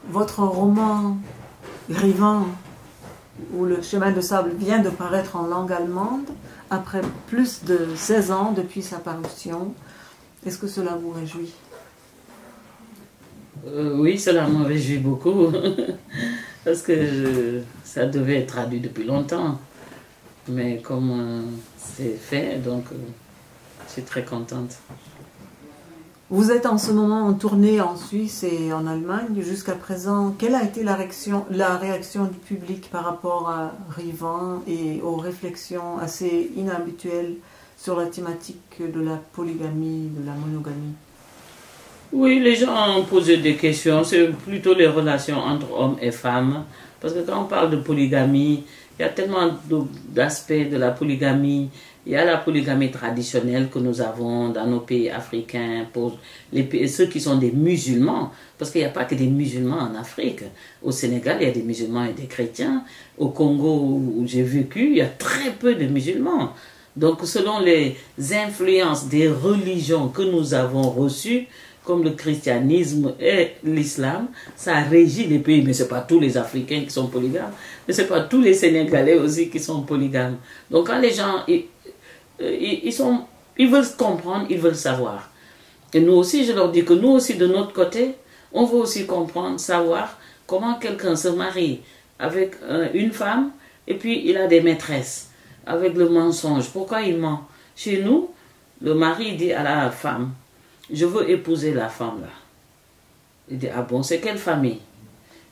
votre roman Rivant, où le chemin de sable vient de paraître en langue allemande, après plus de 16 ans depuis sa parution, est-ce que cela vous réjouit? Oui, cela me réjouit beaucoup, parce que ça devait être traduit depuis longtemps. Mais comme c'est fait, donc je suis très contente. Vous êtes en ce moment en tournée en Suisse et en Allemagne. Jusqu'à présent, quelle a été la réaction du public par rapport à Rivant et aux réflexions assez inhabituelles sur la thématique de la polygamie, de la monogamie? Oui, les gens ont posé des questions. C'est plutôt les relations entre hommes et femmes. Parce que quand on parle de polygamie, il y a tellement d'aspects de la polygamie. Il y a la polygamie traditionnelle que nous avons dans nos pays africains, pour ceux qui sont des musulmans, parce qu'il n'y a pas que des musulmans en Afrique. Au Sénégal, il y a des musulmans et des chrétiens. Au Congo, où j'ai vécu, il y a très peu de musulmans. Donc, selon les influences des religions que nous avons reçues, comme le christianisme et l'islam, ça régit les pays. Mais ce n'est pas tous les Africains qui sont polygames, mais ce n'est pas tous les Sénégalais aussi qui sont polygames. Donc, quand les gens... Ils veulent comprendre, ils veulent savoir. Et nous aussi, je leur dis que nous aussi, de notre côté, on veut aussi comprendre, savoir comment quelqu'un se marie avec une femme et puis il a des maîtresses avec le mensonge. Pourquoi il ment? Chez nous, le mari dit à la femme, je veux épouser la femme là. Il dit, ah bon, c'est quelle famille?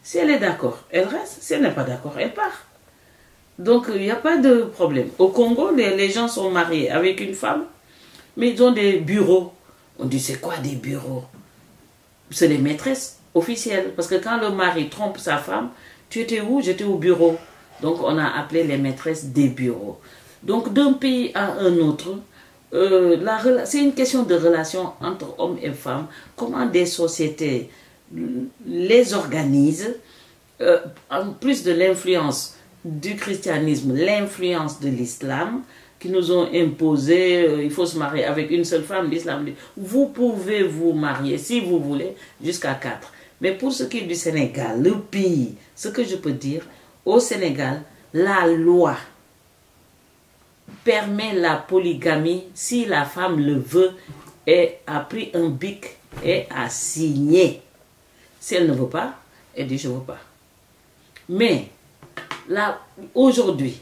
Si elle est d'accord, elle reste. Si elle n'est pas d'accord, elle part. Donc, il n'y a pas de problème. Au Congo, les gens sont mariés avec une femme, mais ils ont des bureaux. On dit, c'est quoi des bureaux? C'est les maîtresses officielles. Parce que quand le mari trompe sa femme, tu étais où? J'étais au bureau. Donc, on a appelé les maîtresses des bureaux. Donc, d'un pays à un autre, c'est une question de relation entre hommes et femmes. Comment des sociétés les organisent, en plus de l'influence du christianisme, l'influence de l'islam, qui nous ont imposé, il faut se marier avec une seule femme. L'islam dit, vous pouvez vous marier, si vous voulez, jusqu'à 4. Mais pour ce qui est du Sénégal, le pays, ce que je peux dire, au Sénégal, la loi permet la polygamie si la femme le veut et a pris un bic et a signé. Si elle ne veut pas, elle dit, je ne veux pas. Mais, là, aujourd'hui,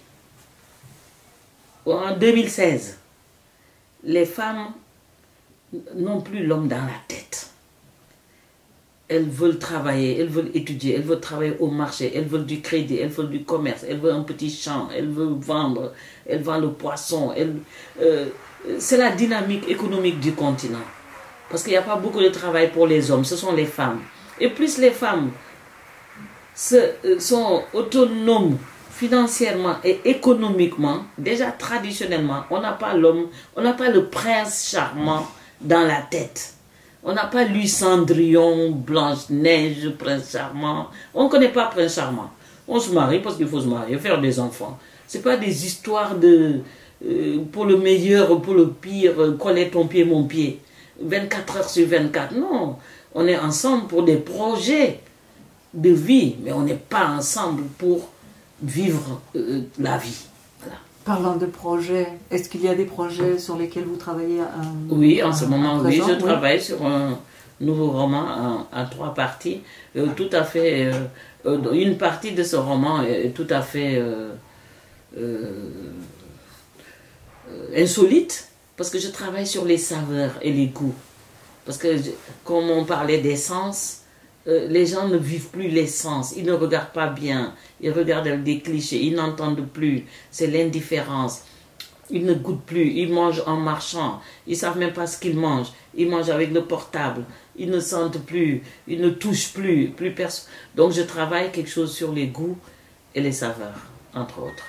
en 2016, les femmes n'ont plus l'homme dans la tête. Elles veulent travailler, elles veulent étudier, elles veulent travailler au marché, elles veulent du crédit, elles veulent du commerce, elles veulent un petit champ, elles veulent vendre, elles vendent le poisson. C'est la dynamique économique du continent. Parce qu'il n'y a pas beaucoup de travail pour les hommes, ce sont les femmes. Et plus les femmes sont autonomes financièrement et économiquement, déjà traditionnellement, on n'a pas l'homme, on n'a pas le prince charmant dans la tête. On n'a pas lui Cendrillon, Blanche-Neige, Prince Charmant. On ne connaît pas Prince Charmant. On se marie parce qu'il faut se marier, faire des enfants. Ce n'est pas des histoires de pour le meilleur, pour le pire, coller ton pied, mon pied. 24 heures sur 24. Non, on est ensemble pour des projets de vie, mais on n'est pas ensemble pour vivre la vie. Voilà. Parlant de projets, est-ce qu'il y a des projets sur lesquels vous travaillez Oui, en ce moment, oui, je travaille sur un nouveau roman en 3 parties. Tout à fait, une partie de ce roman est tout à fait insolite, parce que je travaille sur les saveurs et les goûts. Parce que, comme on parlait des sens, les gens ne vivent plus les sens, ils ne regardent pas bien, ils regardent avec des clichés, ils n'entendent plus, c'est l'indifférence. Ils ne goûtent plus, ils mangent en marchant, ils ne savent même pas ce qu'ils mangent, ils mangent avec le portable, ils ne sentent plus, ils ne touchent plus personne. Donc je travaille quelque chose sur les goûts et les saveurs, entre autres.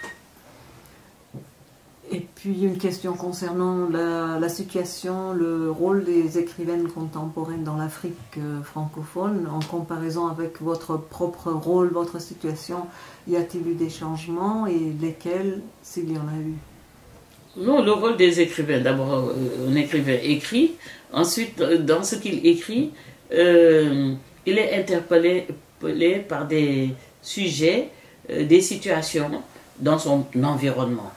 Et puis une question concernant la situation, le rôle des écrivaines contemporaines dans l'Afrique francophone, en comparaison avec votre propre rôle, votre situation, y a-t-il eu des changements et lesquels, s'il y en a eu? Non, le rôle des écrivains, d'abord un écrivain écrit, ensuite dans ce qu'il écrit, il est interpellé interpellé par des sujets, des situations dans son environnement.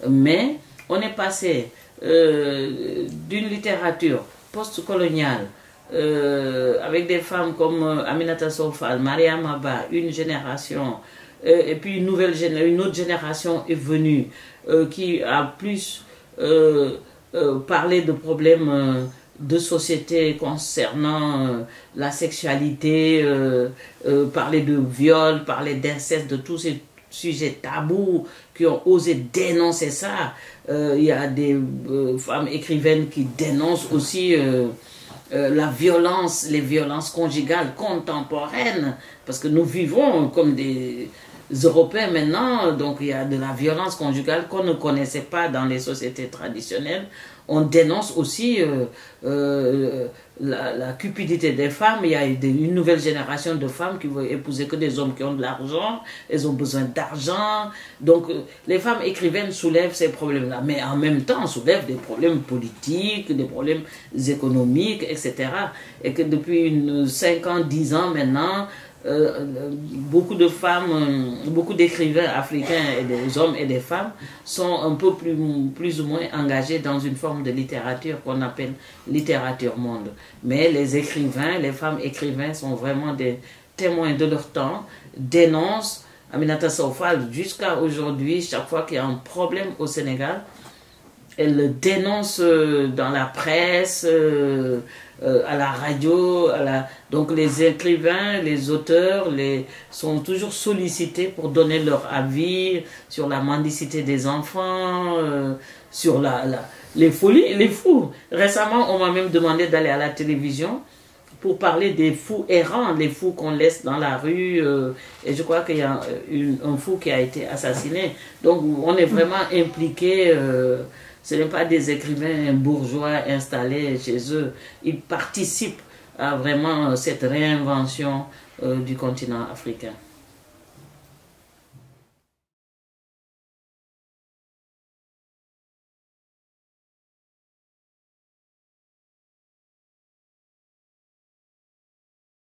Mais on est passé d'une littérature post-coloniale avec des femmes comme Aminata Sow Fall, Mariam Abba, une génération, et puis une autre génération est venue qui a plus parlé de problèmes de société concernant la sexualité, parler de viol, parler d'inceste, de tous ces sujets tabous qui ont osé dénoncer ça. Il y a des femmes écrivaines qui dénoncent aussi la violence, les violences conjugales contemporaines, parce que nous vivons comme des Européens maintenant, donc il y a de la violence conjugale qu'on ne connaissait pas dans les sociétés traditionnelles. On dénonce aussi la cupidité des femmes. Il y a une nouvelle génération de femmes qui veulent épouser que des hommes qui ont de l'argent. Elles ont besoin d'argent. Donc les femmes écrivaines soulèvent ces problèmes-là, mais en même temps soulèvent des problèmes politiques, des problèmes économiques, etc. Et que depuis 5 ans, 10 ans maintenant, beaucoup de femmes, beaucoup d'écrivains africains, et des hommes et des femmes, sont un peu plus ou moins engagés dans une forme de littérature qu'on appelle littérature monde. Mais les écrivains, les femmes écrivains sont vraiment des témoins de leur temps, dénoncent. Aminata Sow Fall, jusqu'à aujourd'hui, chaque fois qu'il y a un problème au Sénégal, elle le dénonce dans la presse, à la radio, donc les écrivains, les auteurs sont toujours sollicités pour donner leur avis sur la mendicité des enfants, sur les folies, les fous. Récemment, on m'a même demandé d'aller à la télévision pour parler des fous errants, les fous qu'on laisse dans la rue, et je crois qu'il y a un fou qui a été assassiné. Donc on est vraiment impliqué. Ce n'est pas des écrivains bourgeois installés chez eux. Ils participent à vraiment cette réinvention du continent africain.